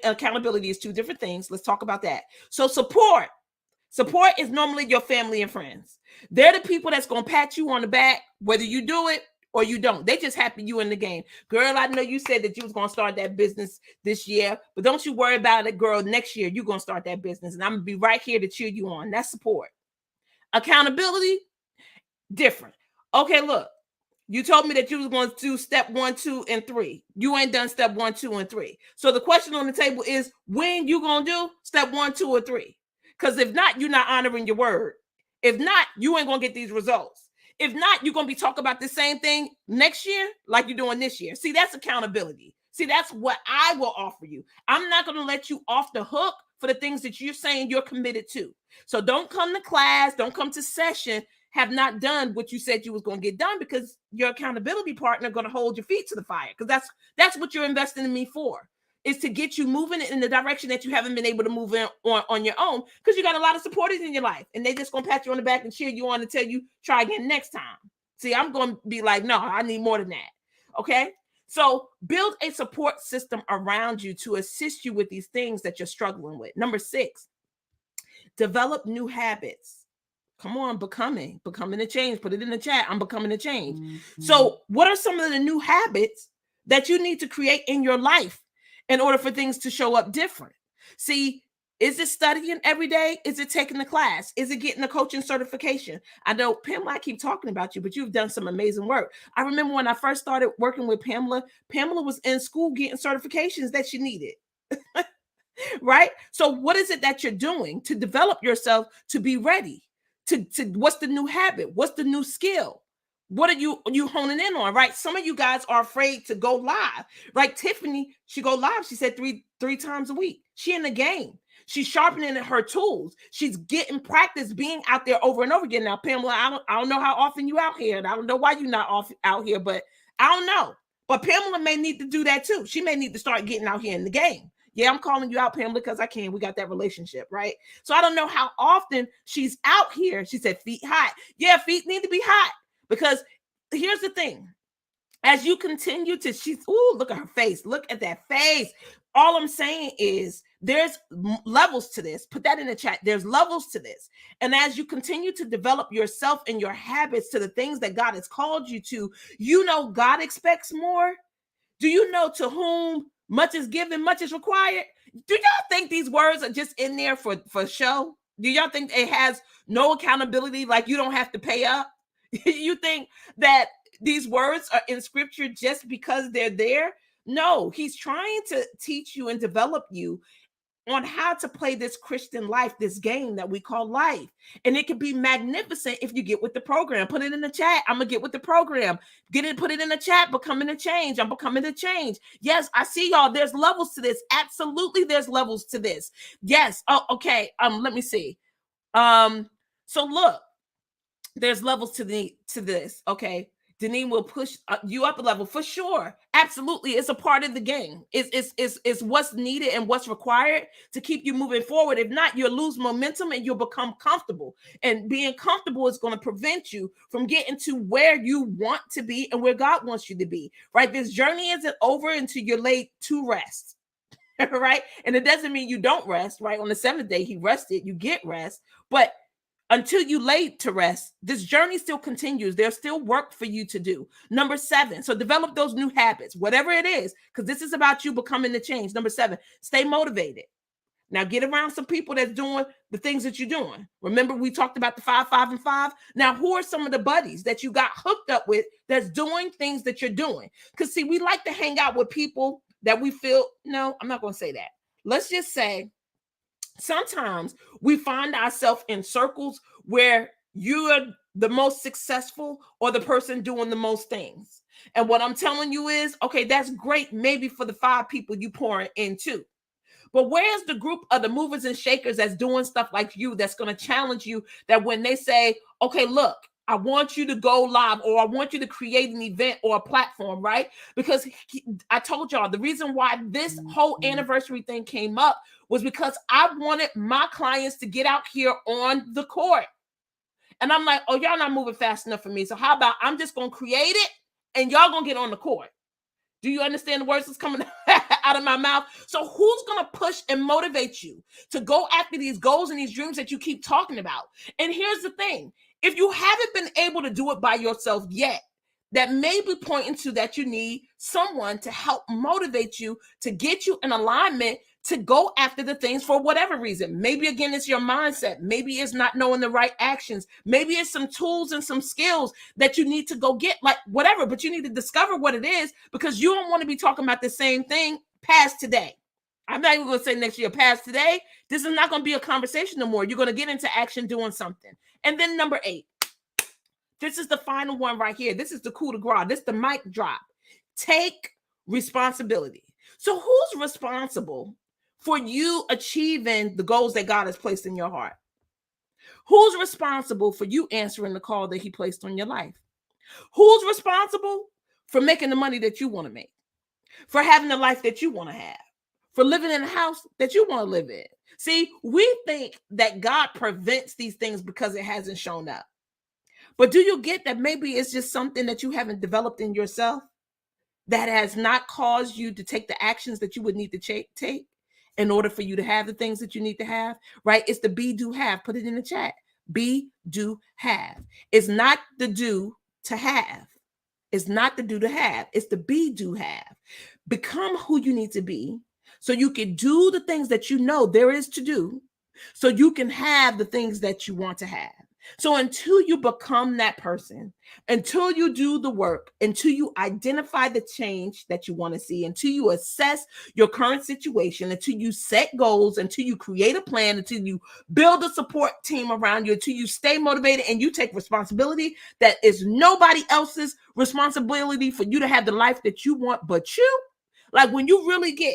accountability is 2 different things. Let's talk about that. So support is normally your family and friends. They're the people that's going to pat you on the back, whether you do it or you don't. They just happy you in the game. Girl, I know you said that you was going to start that business this year, but don't you worry about it, girl. Next year, you're going to start that business, and I'm going to be right here to cheer you on. That's support. Accountability, different. Okay, look. You told me that you was going to do step 1, 2, and 3. You ain't done step 1, 2, and 3. So the question on the table is, when you going to do step 1, 2, or 3? Because if not, you're not honoring your word. If not, you ain't going to get these results. If not, you're going to be talking about the same thing next year like you're doing this year. See, that's accountability. See, that's what I will offer you. I'm not going to let you off the hook for the things that you're saying you're committed to. So don't come to class, don't come to session, have not done what you said you was going to get done, because your accountability partner going to hold your feet to the fire, because that's what you're investing in me for, is to get you moving in the direction that you haven't been able to move in on your own, because you got a lot of supporters in your life and they just going to pat you on the back and cheer you on and tell you try again next time. See, I'm going to be like, no, I need more than that. Okay. So build a support system around you to assist you with these things that you're struggling with. Number 6, develop new habits. Come on, becoming a change. Put it in the chat. I'm becoming a change. Mm-hmm. So what are some of the new habits that you need to create in your life in order for things to show up different? See, is it studying every day? Is it taking the class? Is it getting a coaching certification? I know, Pamela, I keep talking about you, but you've done some amazing work. I remember when I first started working with Pamela was in school getting certifications that she needed. Right? So what is it that you're doing to develop yourself to be ready? To what's the new habit? What's the new skill? What are you honing in on, right? Some of you guys are afraid to go live. Like Tiffany, she go live. She said three times a week. She in the game. She's sharpening her tools. She's getting practice being out there over and over again. Now, Pamela, I don't know how often you out here, and I don't know why you're not out here, but I don't know. But Pamela may need to do that too. She may need to start getting out here in the game. Yeah, I'm calling you out, Pamela, because I can. We got that relationship, right? So I don't know how often she's out here. She said feet hot. Yeah, feet need to be hot, because here's the thing. As you continue to, look at her face. Look at that face. All I'm saying is there's levels to this. Put that in the chat. There's levels to this. And as you continue to develop yourself and your habits to the things that God has called you to, God expects more. Do you know to whom much is given, much is required? Do y'all think these words are just in there for show? Do y'all think it has no accountability, like you don't have to pay up? You think that these words are in scripture just because they're there? No, he's trying to teach you and develop you on how to play this Christian life, this game that we call life. And it can be magnificent if you get with the program. Put it in the chat. I'm going to get with the program. Put it in the chat. Becoming a change. I'm becoming a change. Yes, I see y'all. There's levels to this. Absolutely, there's levels to this. Yes. Oh, okay. Let me see. So look, there's levels to this. Okay, Dineen will push you up a level for sure. Absolutely, it's a part of the game. It's what's needed and what's required to keep you moving forward. If not, you'll lose momentum and you'll become comfortable. And being comfortable is going to prevent you from getting to where you want to be and where God wants you to be. Right? This journey isn't over until you're laid to rest. Right? And it doesn't mean you don't rest. Right? On the seventh day, He rested. You get rest, but until you lay to rest, this journey still continues. There's still work for you to do. Number 7, so develop those new habits, whatever it is, because this is about you becoming the change. Number 7, stay motivated. Now get around some people that's doing the things that you're doing. Remember, we talked about the 5, 5, and 5. Now, who are some of the buddies that you got hooked up with that's doing things that you're doing? Because, see, we like to hang out with people that we feel, no, I'm not going to say that. Let's just say, sometimes we find ourselves in circles where you're the most successful or the person doing the most things. And what I'm telling you is, okay, that's great, maybe for the 5 people you pouring into. But where's the group of the movers and shakers that's doing stuff like you, that's going to challenge you, that when they say, okay, look, I want you to go live, or I want you to create an event or a platform, right? Because I told y'all the reason why this whole anniversary thing came up was because I wanted my clients to get out here on the court. And I'm like, oh, y'all not moving fast enough for me. So how about I'm just going to create it and y'all going to get on the court? Do you understand the words that's coming out of my mouth? So who's going to push and motivate you to go after these goals and these dreams that you keep talking about? And here's the thing. If you haven't been able to do it by yourself yet, that may be pointing to that you need someone to help motivate you, to get you in alignment to go after the things for whatever reason. Maybe, again, it's your mindset. Maybe it's not knowing the right actions. Maybe it's some tools and some skills that you need to go get, like whatever, but you need to discover what it is, because you don't want to be talking about the same thing past today. I'm not even going to say next year, past today. This is not going to be a conversation no more. You're going to get into action doing something. And then number 8, this is the final one right here. This is the coup de grace. This is the mic drop. Take responsibility. So who's responsible for you achieving the goals that God has placed in your heart? Who's responsible for you answering the call that He placed on your life? Who's responsible for making the money that you want to make, for having the life that you want to have, for living in a house that you want to live in? See, we think that God prevents these things because it hasn't shown up. But do you get that maybe it's just something that you haven't developed in yourself that has not caused you to take the actions that you would need to take in order for you to have the things that you need to have, right? It's the be, do, have. Put it in the chat. Be, do, have. It's not the do to have. It's not the do to have. It's the be, do, have. Become who you need to be so you can do the things that you know there is to do, so you can have the things that you want to have. So until you become that person, until you do the work, until you identify the change that you want to see, until you assess your current situation, until you set goals, until you create a plan, until you build a support team around you, until you stay motivated and you take responsibility that is nobody else's responsibility for you to have the life that you want but you. Like, when you really get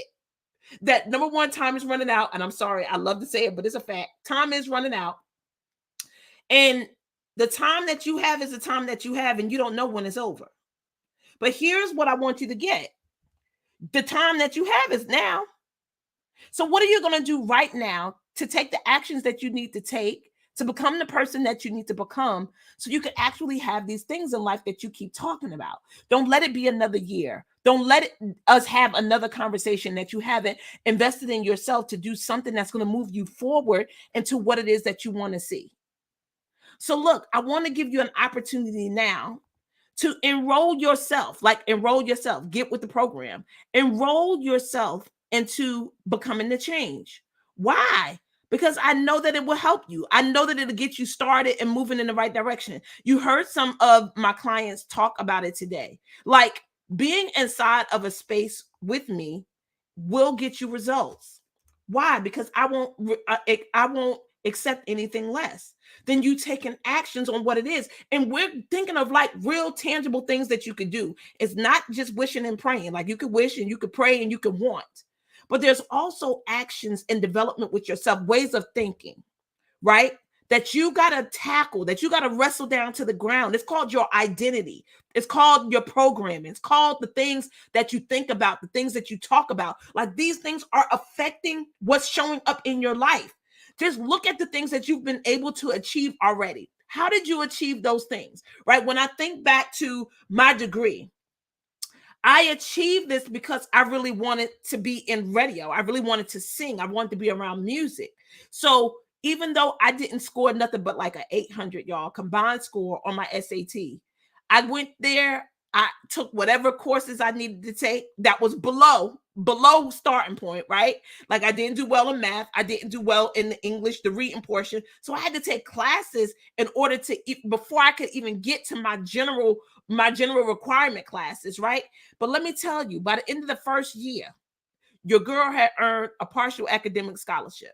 that, number 1, time is running out. And I'm sorry, I love to say it, but it's a fact. Time is running out. And the time that you have is the time that you have, and you don't know when it's over. But here's what I want you to get. The time that you have is now. So what are you going to do right now to take the actions that you need to take to become the person that you need to become, so you can actually have these things in life that you keep talking about? Don't let it be another year. Don't let us have another conversation that you haven't invested in yourself to do something that's going to move you forward into what it is that you want to see. So look, I want to give you an opportunity now to enroll yourself, get with the program, enroll yourself into becoming the change. Why? Because I know that it will help you. I know that it'll get you started and moving in the right direction. You heard some of my clients talk about it today. Like, being inside of a space with me will get you results. Why? Because I won't accept anything less than you taking actions on what it is. And we're thinking of like real tangible things that you could do. It's not just wishing and praying. Like, you could wish and you could pray and you could want, but there's also actions and development with yourself, ways of thinking, right? that you got to tackle, that you got to wrestle down to the ground. It's called your identity. It's called your programming. It's called the things that you think about, the things that you talk about. Like, these things are affecting what's showing up in your life. Just look at the things that you've been able to achieve already. How did you achieve those things? Right? When I think back to my degree, I achieved this because I really wanted to be in radio. I really wanted to sing. I wanted to be around music. So even though I didn't score nothing but like an 800, y'all, combined score on my SAT, I went there. I took whatever courses I needed to take that was below starting point, right? Like, I didn't do well in math. I didn't do well in the English, the reading portion. So I had to take classes in order to, before I could even get to my general requirement classes, right? But let me tell you, by the end of the first year, your girl had earned a partial academic scholarship.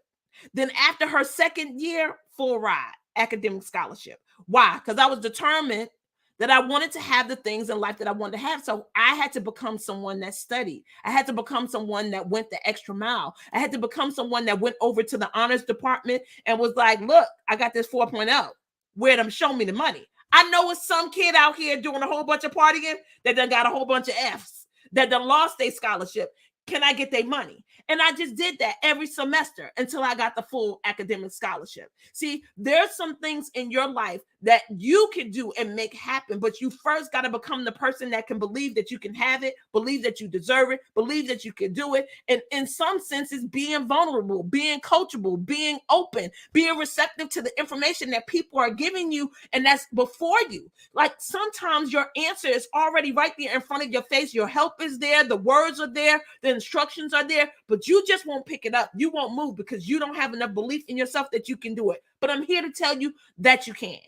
Then after her second year, full ride academic scholarship. Why? Because I was determined that I wanted to have the things in life that I wanted to have. So I had to become someone that studied. I had to become someone that went the extra mile. I had to become someone that went over to the honors department and was like, look, I got this 4.0. Where them show me the money. I know it's some kid out here doing a whole bunch of partying that done got a whole bunch of F's, that done lost their scholarship. Can I get their money? And I just did that every semester until I got the full academic scholarship. See, there's some things in your life that you can do and make happen, but you first got to become the person that can believe that you can have it, believe that you deserve it, believe that you can do it. And in some senses, being vulnerable, being coachable, being open, being receptive to the information that people are giving you, and that's before you. Like, sometimes your answer is already right there in front of your face. Your help is there, the words are there, the instructions are there, but you just won't pick it up. You won't move because you don't have enough belief in yourself that you can do it. But I'm here to tell you that you can.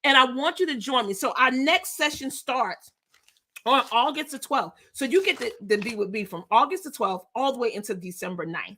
And I want you to join me. So our next session starts on August the 12th. So you get to be with me from August the 12th all the way into December 9th.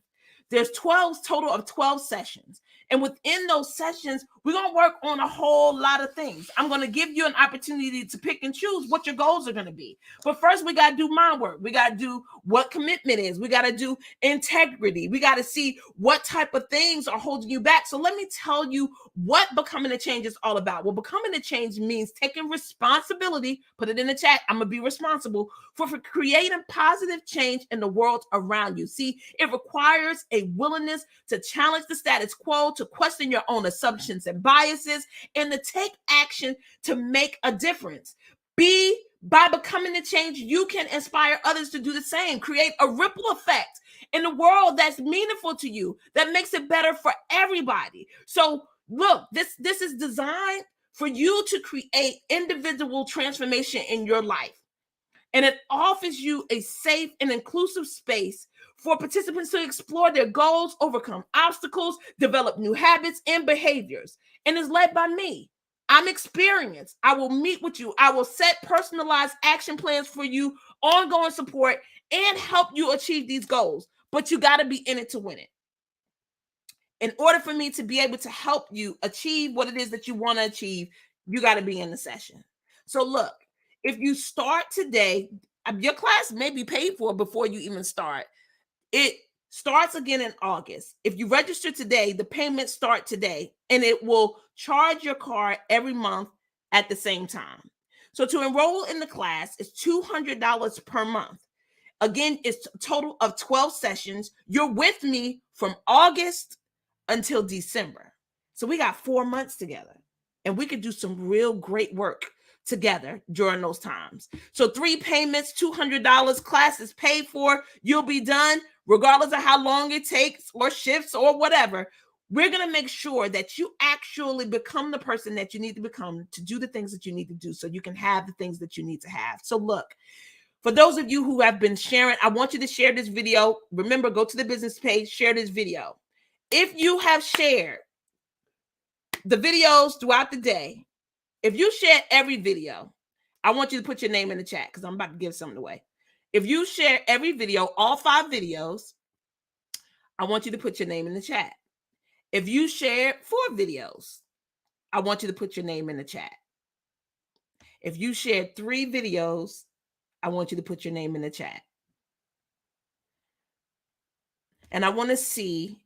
There's 12 total of 12 sessions. And within those sessions, we're going to work on a whole lot of things. I'm going to give you an opportunity to pick and choose what your goals are going to be. But first, we got to do mind work. We got to do what commitment is. We got to do integrity. We got to see what type of things are holding you back. So let me tell you what becoming a change is all about. Well, becoming a change means taking responsibility. Put it in the chat. I'm going to be responsible for creating positive change in the world around you. See, it requires a willingness to challenge the status quo, to question your own assumptions and biases, and to take action to make a difference. By becoming the change, you can inspire others to do the same. Create a ripple effect in the world that's meaningful to you, that makes it better for everybody. So look, this is designed for you to create individual transformation in your life. And it offers you a safe and inclusive space for participants to explore their goals, overcome obstacles, develop new habits and behaviors. And is led by me. I'm experienced. I will meet with you. I will set personalized action plans for you, ongoing support, and help you achieve these goals. But you got to be in it to win it. In order for me to be able to help you achieve what it is that you want to achieve, you got to be in the session. So look, if you start today, your class may be paid for before you even start. It starts again in August. If you register today, the payments start today, and it will charge your card every month at the same time. So to enroll in the class is $200 per month. Again, it's a total of 12 sessions. You're with me from August until December. So we got 4 months together, and we could do some real great work together during those times. So 3 payments, $200, class is paid for. You'll be done regardless of how long it takes or shifts or whatever. We're going to make sure that you actually become the person that you need to become to do the things that you need to do so you can have the things that you need to have. So look, for those of you who have been sharing, I want you to share this video. Remember, go to the business page, share this video. If you have shared the videos throughout the day, if you share every video, I want you to put your name in the chat because I'm about to give something away. If you share every video, all 5 videos, I want you to put your name in the chat. If you share 4 videos, I want you to put your name in the chat. If you shared 3 videos, I want you to put your name in the chat. And I want to see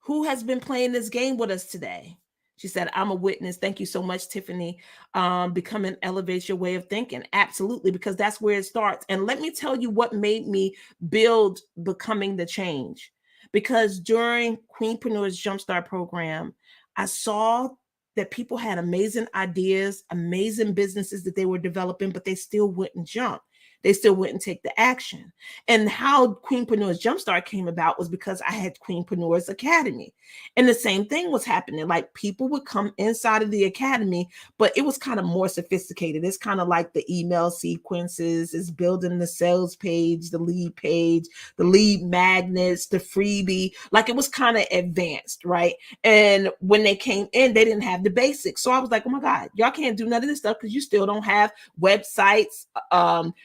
who has been playing this game with us today. She said, I'm a witness. Thank you so much, Tiffany. Becoming elevates your way of thinking. Absolutely, because that's where it starts. And let me tell you what made me build Becoming the Change. Because during Queenpreneur's Jumpstart program, I saw that people had amazing ideas, amazing businesses that they were developing, but they still wouldn't jump. They still wouldn't take the action. And how Queenpreneur's Jumpstart came about was because I had Queenpreneur's Academy. And the same thing was happening. Like people would come inside of the academy, but it was kind of more sophisticated. It's kind of like the email sequences, it's building the sales page, the lead magnets, the freebie. Like it was kind of advanced, right? And when they came in, they didn't have the basics. So I was like, oh my God, y'all can't do none of this stuff because you still don't have websites.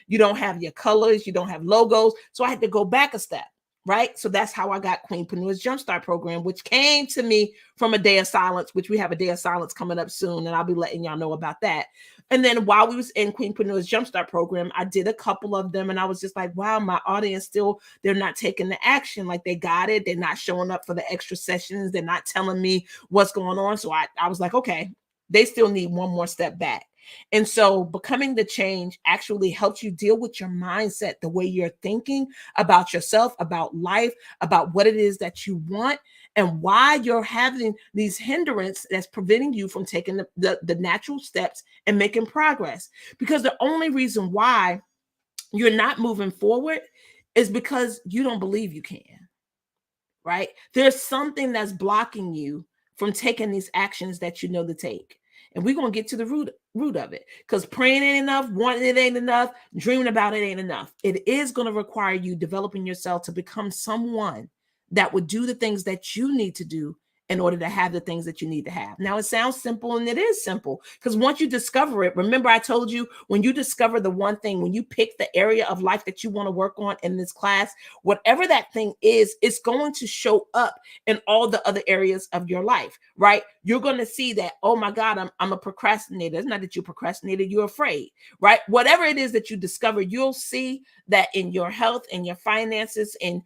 You don't have your colors, you don't have logos. So I had to go back a step. Right. So that's how I got Queenpreneur's Jumpstart program, which came to me from a day of silence, which we have a day of silence coming up soon. And I'll be letting y'all know about that. And then while we was in Queenpreneur's Jumpstart program, I did a couple of them and I was just like, wow, my audience still, they're not taking the action. Like they got it. They're not showing up for the extra sessions. They're not telling me what's going on. So I was like, okay, they still need one more step back. And so Becoming the Change actually helps you deal with your mindset, the way you're thinking about yourself, about life, about what it is that you want, and why you're having these hindrances that's preventing you from taking the natural steps and making progress. Because the only reason why you're not moving forward is because you don't believe you can, right? There's something that's blocking you from taking these actions that you know to take. And we're going to get to the root of it, because praying ain't enough, wanting it ain't enough, dreaming about it ain't enough. It is going to require you developing yourself to become someone that would do the things that you need to do in order to have the things that you need to have. Now, it sounds simple, and it is simple, because once you discover it, remember I told you, when you discover the one thing, when you pick the area of life that you want to work on in this class, whatever that thing is, it's going to show up in all the other areas of your life, right? You're going to see that, oh my God, I'm a procrastinator. It's not that you procrastinated, you're afraid, right? Whatever it is that you discover, you'll see that in your health and your finances and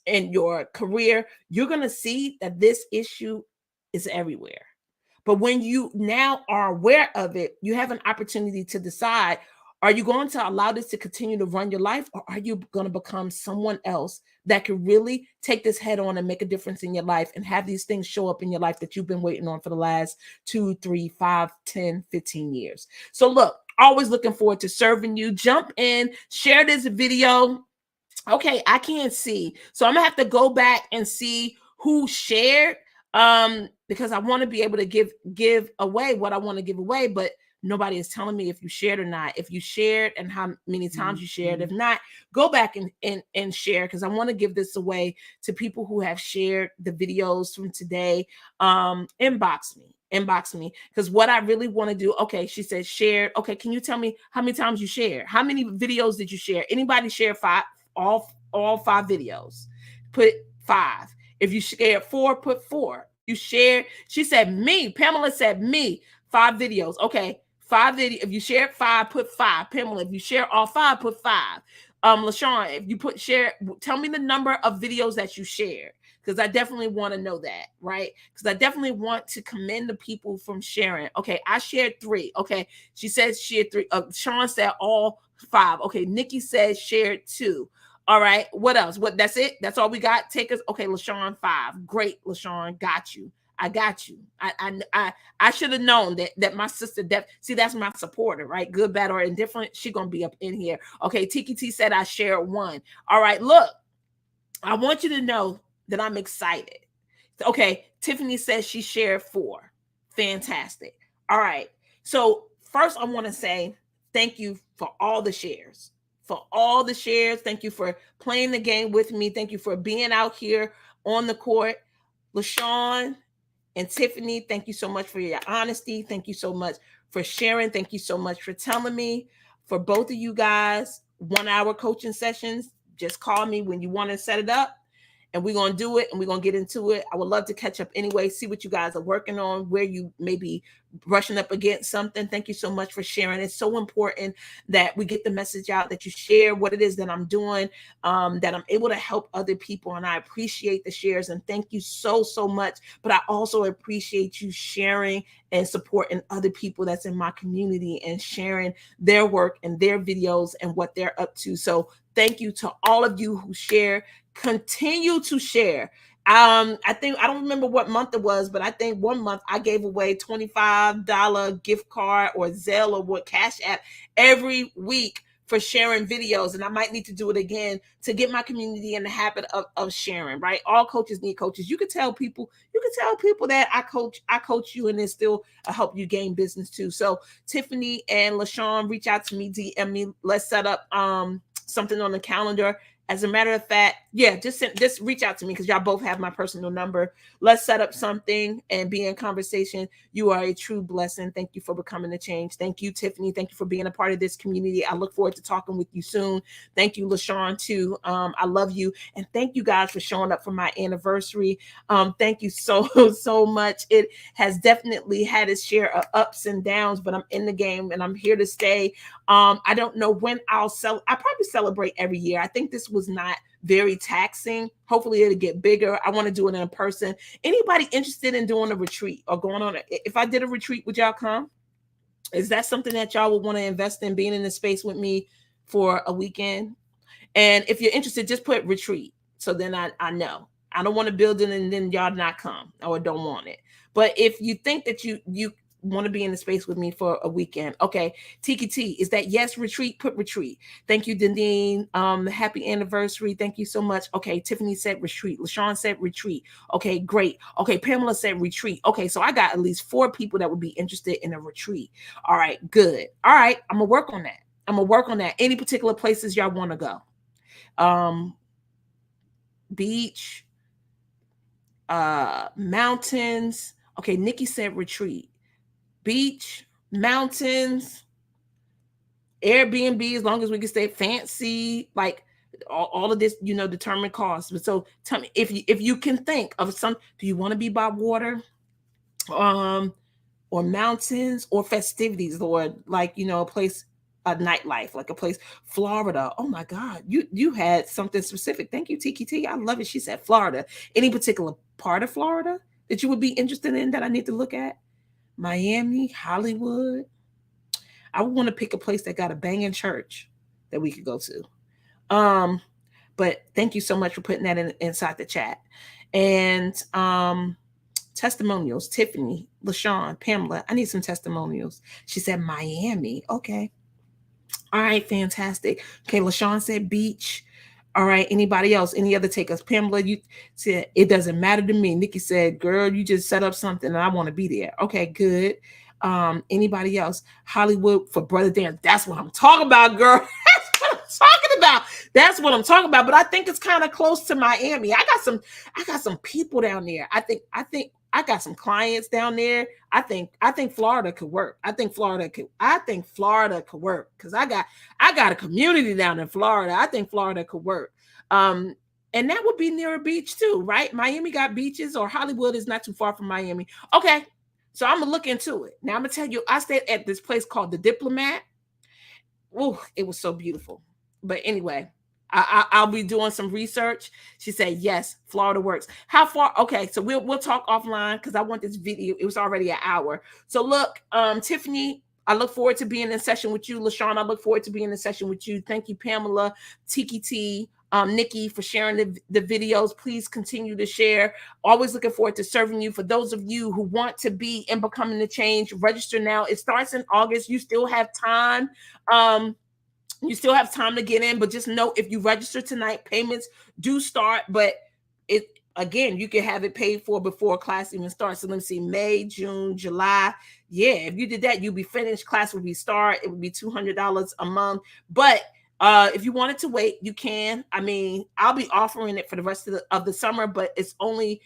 in your career, you're going to see that this issue is everywhere. But when you now are aware of it, you have an opportunity to decide, are you going to allow this to continue to run your life, or are you going to become someone else that can really take this head on and make a difference in your life and have these things show up in your life that you've been waiting on for the last 2, 3, 5, 10, 15 years? So look, always looking forward to serving you. Jump in, share this video. Okay, I can't see. So I'm gonna have to go back and see who shared, because I want to be able to give away what I want to give away, but nobody is telling me if you shared or not. If you shared and how many times you shared. If not, go back and share, because I want to give this away to people who have shared the videos from today. Inbox me, because what I really want to do. Okay, she said share. Okay, can you tell me how many times you shared? How many videos did you share? Anybody share all 5 videos? Put 5. If you shared 4, put 4. You shared, she said me. Pamela said me. 5 videos. Okay, 5 videos. If you shared 5, put 5. Pamela, if you share all 5, put 5. LaShawn, if you put share, tell me the number of videos that you shared, because I definitely want to know that, right? Because I definitely want to commend the people from sharing. Okay, I shared 3. Okay, she says shared 3. Sean said all 5. Okay, Nikki says shared 2. All right, what else? What? That's it? That's all we got? Take us. Okay, LaShawn 5. Great, LaShawn, got you. I got you. I should have known that my sister, see, that's my supporter, right? Good, bad, or indifferent. She gonna be up in here. Okay, Tiki T said I shared 1. All right, look, I want you to know that I'm excited. Okay, Tiffany says she shared 4. Fantastic. All right. So first, I want to say thank you for all the shares. For all the shares. Thank you for playing the game with me. Thank you for being out here on the court. LaShawn and Tiffany, thank you so much for your honesty. Thank you so much for sharing. Thank you so much for telling me. For both of you guys, 1-hour coaching sessions. Just call me when you want to set it up, and we're going to do it, and we're going to get into it. I would love to catch up anyway, see what you guys are working on, where you may be brushing up against something, thank you so much for sharing. It's so important that we get the message out, that you share what it is that I'm doing, that I'm able to help other people. And I appreciate the shares and thank you so, so much. But I also appreciate you sharing and supporting other people that's in my community and sharing their work and their videos and what they're up to. So thank you to all of you who share. Continue to share. I think I don't remember what month it was, but I think one month I gave away $25 gift card or Zelle or what Cash App every week for sharing videos. And I might need to do it again to get my community in the habit of sharing, right? All coaches need coaches. You could tell people that I coach you, and it still help you gain business too. So Tiffany and LaShawn, reach out to me, DM me. Let's set up something on the calendar. As a matter of fact, yeah, just reach out to me because y'all both have my personal number. Let's set up something and be in conversation. You are a true blessing. Thank you for becoming a change. Thank you, Tiffany. Thank you for being a part of this community. I look forward to talking with you soon. Thank you, LaShawn, too. I love you. And thank you guys for showing up for my anniversary. Thank you so, so much. It has definitely had its share of ups and downs, but I'm in the game and I'm here to stay. I don't know when I'll probably celebrate every year. I think this was not very taxing. Hopefully it'll get bigger. I want to do it in person. Anybody interested in doing a retreat or going on if I did a retreat, would y'all come? Is that something that y'all would want to invest in, being in the space with me for a weekend? And if you're interested, just put retreat. So then I know. I don't want to build it and then y'all not come or don't want it. But if you think that you want to be in the space with me for a weekend, okay. Tiki T, is that yes, retreat? Put retreat. Thank you, Dineen. Happy anniversary. Thank you so much. Okay, Tiffany said retreat. LaShawn said retreat. Okay, great. Okay, Pamela said retreat. Okay, so I got at least 4 people that would be interested in a retreat. All right, good. All right, I'm gonna work on that. Any particular places y'all want to go? Beach, mountains. Okay, Nikki said retreat. Beach, mountains, Airbnb, as long as we can stay fancy, like all of this, determine costs. But so tell me if you can think of some. Do you want to be by water, or mountains, or festivities, or like a place, a nightlife, like a place, Florida? Oh my God, you had something specific. Thank you, TKT. I love it. She said Florida. Any particular part of Florida that you would be interested in that I need to look at? Miami, Hollywood. I would want to pick a place that got a banging church that we could go to. But thank you so much for putting that inside the chat. And testimonials, Tiffany, LaShawn, Pamela. I need some testimonials. She said Miami. Okay. All right, fantastic. Okay, LaShawn said beach. All right, anybody else? Any other takers? Pamela, you said it doesn't matter to me. Nikki said, girl, you just set up something and I want to be there. Okay, good. Anybody else? Hollywood for Brother Dan. That's what I'm talking about, girl. That's what I'm talking about. But I think it's kind of close to Miami. I got some people down there. I think I got some clients down there. I think Florida could work. I think Florida could work because I got a community down in Florida. I think Florida could work. And that would be near a beach too, right? Miami got beaches, or Hollywood is not too far from Miami. Okay. So I'm gonna look into it. Now I'm gonna tell you, I stayed at this place called the Diplomat. Oh, it was so beautiful. But anyway, I'll be doing some research. She said, yes, Florida works. How far? Okay, so we'll talk offline because I want this video. It was already an hour. So look, Tiffany, I look forward to being in session with you. LaShawn, I look forward to being in session with you. Thank you, Pamela, Tiki T, Nikki, for sharing the videos. Please continue to share. Always looking forward to serving you. For those of you who want to be in Becoming the Change, register now. It starts in August. You still have time. You still have time to get in, but just know if you register tonight, payments do start, but again, you can have it paid for before class even starts. So let me see, May, June, July. Yeah, if you did that, you'll be finished. Class would be start. It would be $200 a month. But if you wanted to wait, you can. I mean, I'll be offering it for the rest of the summer, but it's only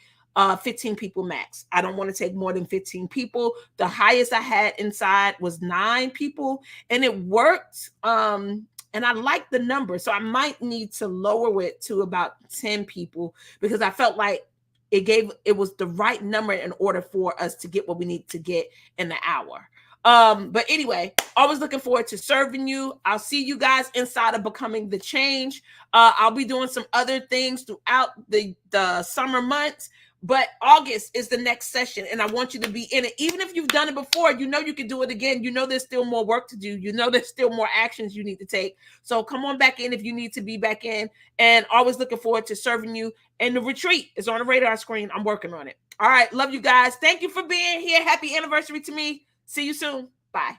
15 people max. I don't want to take more than 15 people. The highest I had inside was 9 people, and it worked. And I like the number, so I might need to lower it to about 10 people because I felt like it was the right number in order for us to get what we need to get in the hour. But anyway, always looking forward to serving you. I'll see you guys inside of Becoming the Change. I'll be doing some other things throughout the summer months, but August is the next session, and I want you to be in it. Even if you've done it before, you know you can do it again. You know there's still more work to do. You know there's still more actions you need to take. So come on back in if you need to be back in, and always looking forward to serving you. And the retreat is on the radar screen. I'm working on it. All right. Love you guys. Thank you for being here. Happy anniversary to me. See you soon. Bye.